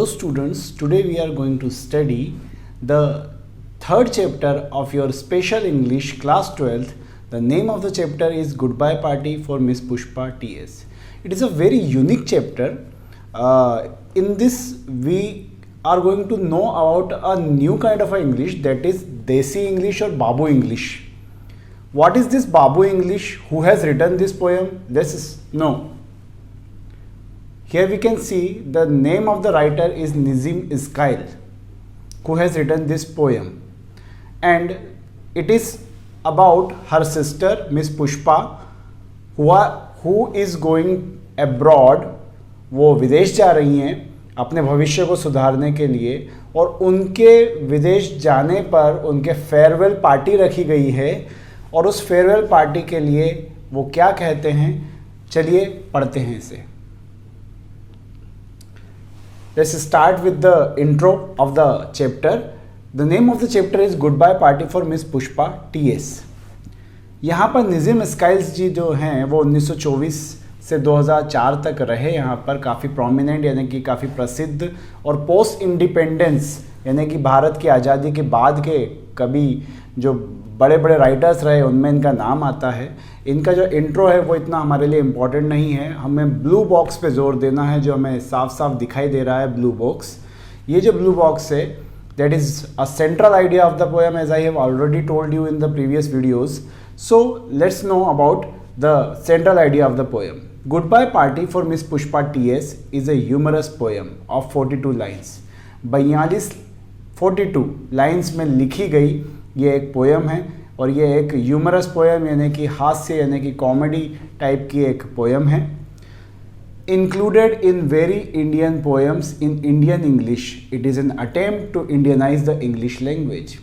Hello students, today we are going to study the third chapter of your special English class 12th. The name of the chapter is Goodbye Party for Miss Pushpa TS. It is a very unique chapter. In this we are going to know about a new kind of English, that is Desi English or Babu English. What is this Babu English? Who has written this poem? Let's know. Here we can see the name of the writer is Nizim Ismail, who has written this poem, and it is about her sister Miss Pushpa who is going abroad. वो विदेश जा रही हैं अपने भविष्य को सुधारने के लिए, और उनके विदेश जाने पर उनके फेयरवेल पार्टी रखी गई है, और उस फेयरवेल पार्टी के लिए वो क्या कहते हैं, चलिए पढ़ते हैं इसे. Let's start with the intro of the chapter. The name of the chapter is Goodbye Party for Miss Pushpa TS. यहाँ पर निज़िम इस्माइल जी जो हैं वो 1924 से 2004 तक रहे यहाँ पर, काफ़ी प्रोमिनेंट यानी कि काफ़ी प्रसिद्ध, और पोस्ट इंडिपेंडेंस यानी कि भारत की आज़ादी के बाद के कभी जो बड़े बड़े राइटर्स रहे उनमें इनका नाम आता है. इनका जो इंट्रो है वो इतना हमारे लिए इम्पॉर्टेंट नहीं है, हमें ब्लू बॉक्स पे जोर देना है जो हमें साफ साफ दिखाई दे रहा है. ब्लू बॉक्स, ये जो ब्लू बॉक्स है that is a central idea of the poem as I have already told you in the previous videos. So let's know about the central idea of the poem. Goodbye Party for Miss Pushpa TS is a humorous poem of 42 lines. 42 lines में लिखी गई ये एक poem है, और ये एक humerus poem यानी कि हास्य यानी कि कॉमेडी टाइप की एक पोएम है. Included in very Indian poems in Indian English, it is an attempt to Indianize the English language.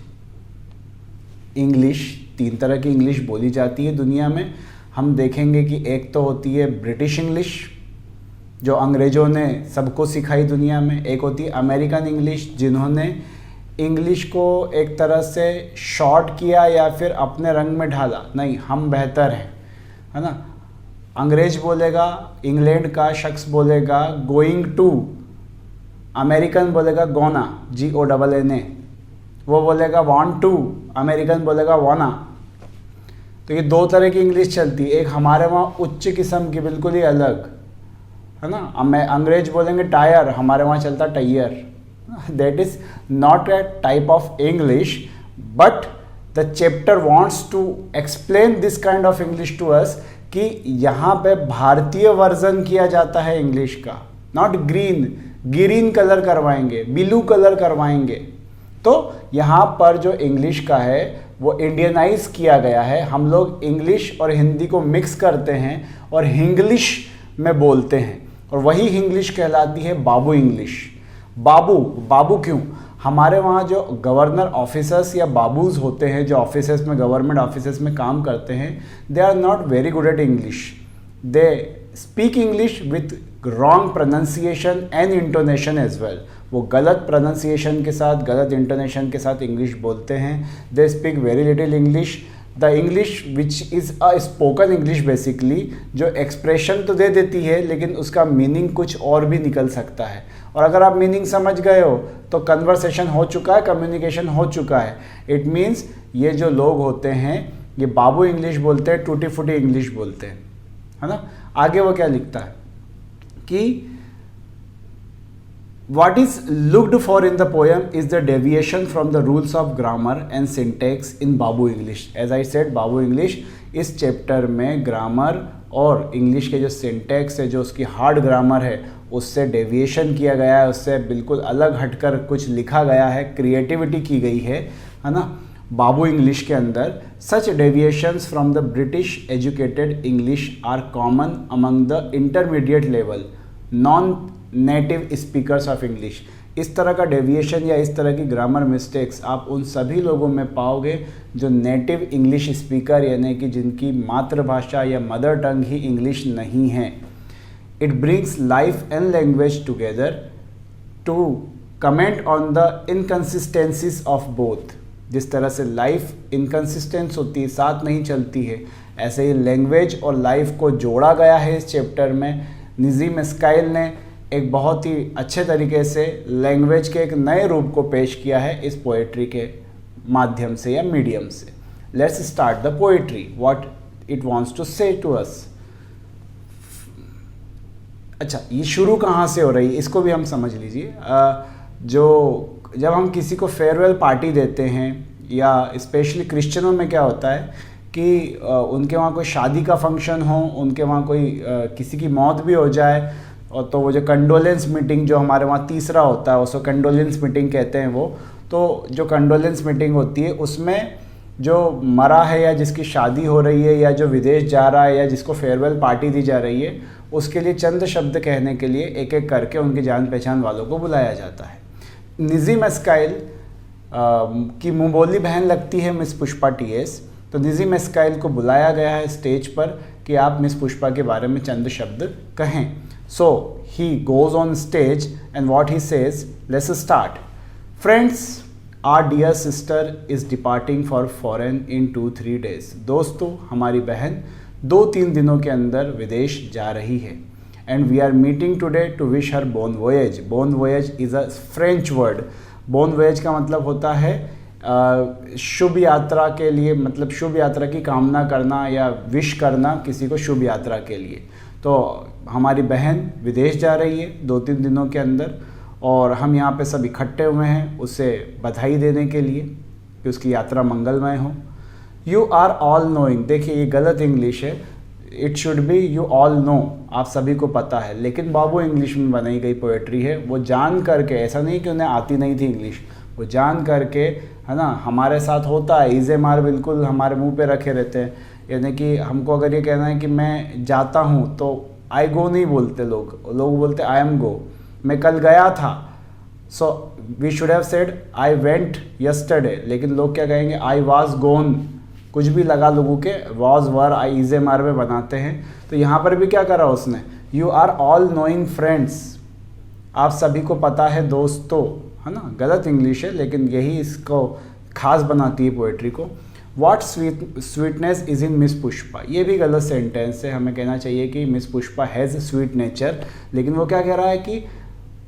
English, 3 तरह की इंग्लिश बोली जाती है दुनिया में. हम देखेंगे कि एक तो होती है ब्रिटिश इंग्लिश जो अंग्रेज़ों ने सबको सिखाई दुनिया में, एक होती है अमेरिकन इंग्लिश जिन्होंने इंग्लिश को एक तरह से शॉर्ट किया या फिर अपने रंग में ढाला, नहीं हम बेहतर हैं, है ना. अंग्रेज बोलेगा, इंग्लैंड का शख्स बोलेगा गोइंग टू, अमेरिकन बोलेगा गोना, GONNA, वो बोलेगा वांट टू, अमेरिकन बोलेगा वाना. तो ये 2 तरह की इंग्लिश चलती है. एक हमारे वहाँ उच्च किस्म की बिल्कुल ही अलग, है ना. अंग्रेज बोलेंगे टायर, हमारे वहाँ चलता tyre. That is not a type of English, but the chapter wants to explain this kind of English to us कि यहाँ पे भारतीय वर्जन किया जाता है इंग्लिश का. नॉट ग्रीन कलर करवाएंगे, ब्लू कलर करवाएंगे. तो यहाँ पर जो इंग्लिश का है वो इंडियनाइज किया गया है. हम लोग इंग्लिश और हिंदी को मिक्स करते हैं और हिंग्लिश में बोलते हैं, और वही हिंग्लिश कहलाती है बाबू इंग्लिश. बाबू क्यों? हमारे वहाँ जो गवर्नर ऑफिसर्स या बाबूज होते हैं जो ऑफिसेस में, गवर्नमेंट ऑफिसेस में काम करते हैं, they are not very good at English. They speak English with wrong pronunciation and intonation as well. वो गलत प्रोनाउंसिएशन के साथ, गलत इंटोनेशन के साथ इंग्लिश बोलते हैं. They speak very little English. The English which is a spoken English basically, जो एक्सप्रेशन तो दे देती है लेकिन उसका मीनिंग कुछ और भी निकल सकता है. और अगर आप मीनिंग समझ गए हो तो कन्वर्सेशन हो चुका है, कम्युनिकेशन हो चुका है. इट मीन्स ये जो लोग होते हैं ये बाबू इंग्लिश बोलते हैं, टूटी फूटी इंग्लिश बोलते हैं, है ना. आगे वो क्या लिखता है कि What is looked for in the poem is the deviation from the rules of grammar and syntax in Babu English. As I said, Babu English इस चैप्टर में ग्रामर और इंग्लिश के जो सिंटैक्स है, जो उसकी हार्ड ग्रामर है, उससे डेविएशन किया गया है, उससे बिल्कुल अलग हटकर कुछ लिखा गया है, क्रिएटिविटी की गई है ना, बाबू इंग्लिश के अंदर. Such deviations from the British educated English are common among the intermediate level non native speakers of English. इस तरह का डेविएशन या इस तरह की ग्रामर मिस्टेक्स आप उन सभी लोगों में पाओगे जो नेटिव इंग्लिश स्पीकर यानी कि जिनकी मातृभाषा या मदर टंग ही इंग्लिश नहीं है. It brings life and language together to comment on the inconsistencies of both. जिस तरह से लाइफ इनकन्सिस्टेंस होती है, साथ नहीं चलती है, ऐसे ही लैंग्वेज और लाइफ को जोड़ा गया है इस चैप्टर में. निज़िम इस्माइल ने एक बहुत ही अच्छे तरीके से लैंग्वेज के एक नए रूप को पेश किया है इस पोएट्री के माध्यम से या मीडियम से। Let's start the poetry, what it wants to say to us. अच्छा, ये शुरू कहाँ से हो रही है इसको भी हम समझ लीजिए। जो जब हम किसी को फेयरवेल पार्टी देते हैं या स्पेशली क्रिश्चियनों में क्या होता है कि उनके वहाँ कोई शादी का फंक्शन हो, उनके वहाँ कोई किसी की मौत भी हो जाए, और तो वो जो कंडोलेंस मीटिंग जो हमारे वहाँ तीसरा होता है उसको कंडोलेंस मीटिंग कहते हैं। वो तो जो कंडोलेंस मीटिंग होती है उसमें जो मरा है या जिसकी शादी हो रही है या जो विदेश जा रहा है या जिसको फेयरवेल पार्टी दी जा रही है, उसके लिए चंद शब्द कहने के लिए एक एक करके उनकी जान पहचान वालों को बुलाया जाता है। निज़ी मस्काइल की मुँह बोली बहन लगती है मिस पुष्पा टीएस, तो निज़ी मस्काइल को बुलाया गया है स्टेज पर कि आप मिस पुष्पा के बारे में चंद शब्द कहें। So he goes on stage and what he says, let's start. Friends, our dear sister is departing for foreign in 2-3 days। दोस्तों, हमारी बहन 2-3 दिनों के अंदर विदेश जा रही है। And we are meeting today to wish her bon voyage. Bon voyage is a French word. Bon voyage का मतलब होता है शुभ यात्रा के लिए, मतलब शुभ यात्रा की कामना करना या विश करना किसी को शुभ यात्रा के लिए। तो हमारी बहन विदेश जा रही है 2-3 दिनों के अंदर, और हम यहाँ पे सब इकट्ठे हुए हैं उसे बधाई देने के लिए कि उसकी यात्रा मंगलमय हो। यू आर ऑल नोइंग, देखिए ये गलत इंग्लिश है, it should be you all know, आप सभी को पता है, लेकिन बाबू इंग्लिश में बनाई गई पोएट्री है। वो जान करके, ऐसा नहीं कि उन्हें आती नहीं थी इंग्लिश, वो जान करके, है ना, हमारे साथ होता है इज़े मार बिल्कुल हमारे मुंह पे रखे रहते हैं। यानी कि हमको अगर ये कहना है कि मैं जाता हूँ तो आई गो नहीं बोलते लोग बोलते आई एम गो। मैं कल गया था, so we should have said I went yesterday, लेकिन लोग क्या कहेंगे आई वाज गोन, कुछ भी लगा लोगों के वाज वर आई इज़े मार में बनाते हैं। तो यहाँ पर भी क्या करा उसने, you are all knowing friends, आप सभी को पता है दोस्तों, है ना। गलत इंग्लिश है लेकिन यही इसको खास बनाती है पोएट्री को। What sweetness is in miss Pushpa, ये भी गलत सेंटेंस है। हमें कहना चाहिए कि miss Pushpa has sweet nature, लेकिन वो क्या कह रहा है कि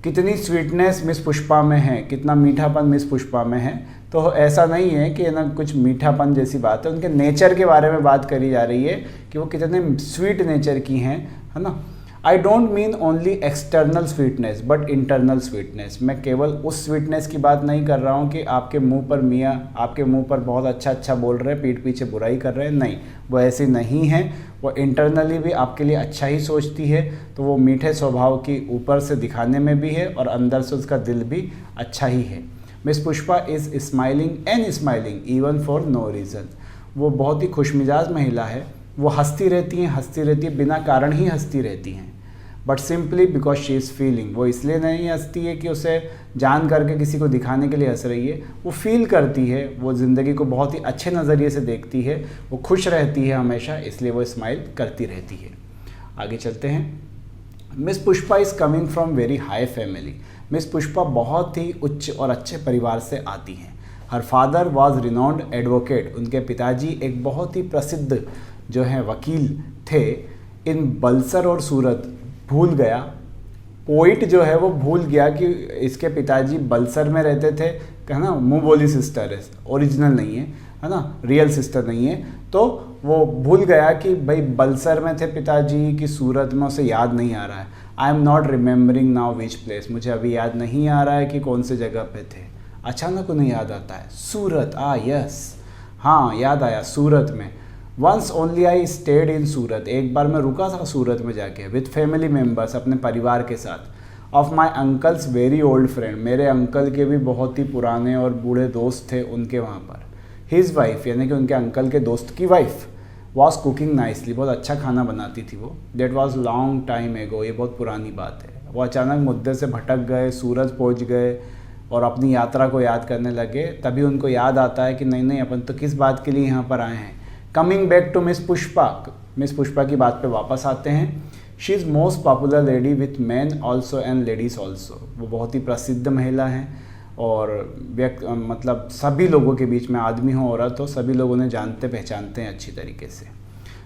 कितनी स्वीटनेस मिस पुष्पा में है, कितना मीठापन मिस पुष्पा में है। तो ऐसा नहीं है कि ना कुछ मीठापन जैसी बात है, उनके नेचर के बारे में बात करी जा रही है कि वो कितने स्वीट नेचर की हैं, है ना। I don't mean only external sweetness but internal sweetness, मैं केवल उस स्वीटनेस की बात नहीं कर रहा हूँ कि आपके मुंह पर मियाँ आपके मुंह पर बहुत अच्छा बोल रहे हैं, पीठ पीछे बुराई कर रहे हैं, नहीं, वो ऐसी नहीं है। वो इंटरनली भी आपके लिए अच्छा ही सोचती है, तो वो मीठे स्वभाव की ऊपर से दिखाने में भी है और अंदर से उसका दिल भी अच्छा ही है। Miss Pushpa is smiling and smiling even for no reason, वो बहुत ही खुशमिजाज महिला है, वो हंसती रहती है बिना कारण ही हंसती रहती हैं। But simply because she is feeling, वो इसलिए नहीं हंसती है कि उसे जान करके किसी को दिखाने के लिए हंस रही है, वो फील करती है, वो ज़िंदगी को बहुत ही अच्छे नज़रिए से देखती है, वो खुश रहती है हमेशा, इसलिए वो स्माइल करती रहती है। आगे चलते हैं। Miss Pushpa is coming from very high family, miss Pushpa बहुत ही उच्च और अच्छे परिवार से आती हैं। Her father was renowned advocate, उनके पिताजी एक बहुत ही प्रसिद्ध जो हैं वकील थे। इन बलसर और सूरत, भूल गया, पोइट जो है वो भूल गया कि इसके पिताजी बलसर में रहते थे, है ना, मुँह बोली सिस्टर है, ओरिजिनल नहीं है ना, रियल सिस्टर नहीं है। तो वो भूल गया कि भाई बलसर में थे पिताजी कि सूरत में, उसे याद नहीं आ रहा है। I am not remembering now which place, मुझे अभी याद नहीं आ रहा है कि कौन से जगह पे थे। अचानक उन्हें याद आता है सूरत, यस, हाँ याद आया, सूरत में। Once only I stayed in Surat, एक बार मैं रुका था सूरत में जाके विथ फैमिली मेम्बर्स, अपने परिवार के साथ। Of my uncle's very old friend, मेरे अंकल के भी बहुत ही पुराने और बूढ़े दोस्त थे उनके वहाँ पर। हिज वाइफ, यानी कि उनके अंकल के दोस्त की वाइफ, वॉज कुकिंग नाइसली, बहुत अच्छा खाना बनाती थी वो। डेट वॉज लॉन्ग टाइम एगो, ये बहुत पुरानी बात है। वो अचानक मुद्दे से भटक गए, सूरत पहुँच गए और अपनी यात्रा को याद करने लगे। तभी उनको याद आता है कि नहीं अपन तो किस बात के लिए यहाँ पर आए हैं। Coming back to miss Pushpa, miss Pushpa की बात पे वापस आते हैं। She is most popular lady with man also and ladies also, वो बहुत ही प्रसिद्ध महिला हैं और मतलब सभी लोगों के बीच में, आदमी हो औरत हो, सभी लोग उन्हें जानते पहचानते हैं अच्छी तरीके से।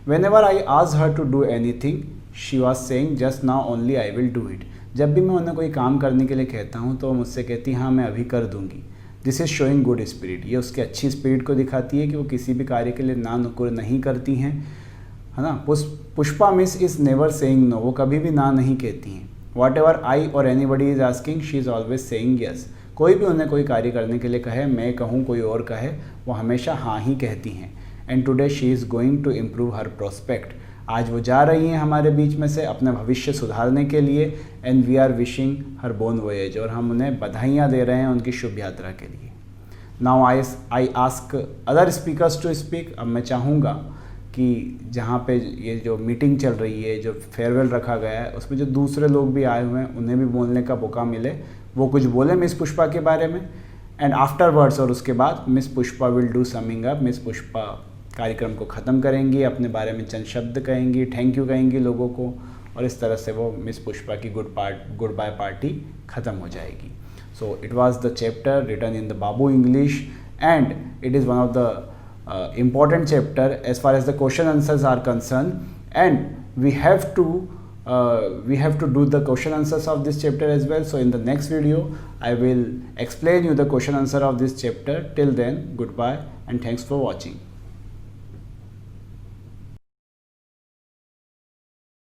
Whenever I asked her to do anything she was saying just now only I will do it, जब भी मैं उन्हें कोई काम करने के लिए कहता हूँ तो मुझसे कहती हाँ मैं अभी कर दूँगी। This is showing good spirit. ये उसकी अच्छी स्पिरिट को दिखाती है कि वो किसी भी कार्य के लिए ना नुकुर नहीं करती हैं, है ना। Pushpa miss is never saying no. वो कभी भी ना नहीं कहती हैं। वॉट एवर आई और anybody is asking she is always saying yes. कोई भी उन्हें कोई कार्य करने के लिए कहे, मैं कहूँ कोई और कहे, वो हमेशा हाँ ही कहती हैं। And today she is going to improve her prospect. आज वो जा रही हैं हमारे बीच में से अपना भविष्य सुधारने के लिए। And we are wishing her bon voyage. और हम उन्हें बधाइयाँ दे रहे हैं उनकी शुभ यात्रा के लिए। Now I ask other speakers to speak. अब मैं चाहूँगा कि जहाँ पे ये जो मीटिंग चल रही है, जो फेयरवेल रखा गया है, उसमें जो दूसरे लोग भी आए हुए हैं उन्हें भी बोलने का मौका मिले, वो कुछ बोले मिस पुष्पा के बारे में। एंड आफ्टरवर्ड्स, और उसके बाद miss Pushpa will do summing up. Miss Pushpa कार्यक्रम को ख़त्म करेंगी, अपने बारे में चंद शब्द कहेंगी, थैंक यू कहेंगी लोगों को, और इस तरह से वो मिस पुष्पा की गुड बाय पार्टी ख़त्म हो जाएगी। So it was the chapter written in the babu English and it is one of the important chapter as far as the question answers are concerned, and we have to do the question answers of this chapter as well. So in the next video I will explain you the question answer of this chapter. Till then, goodbye and thanks for watching.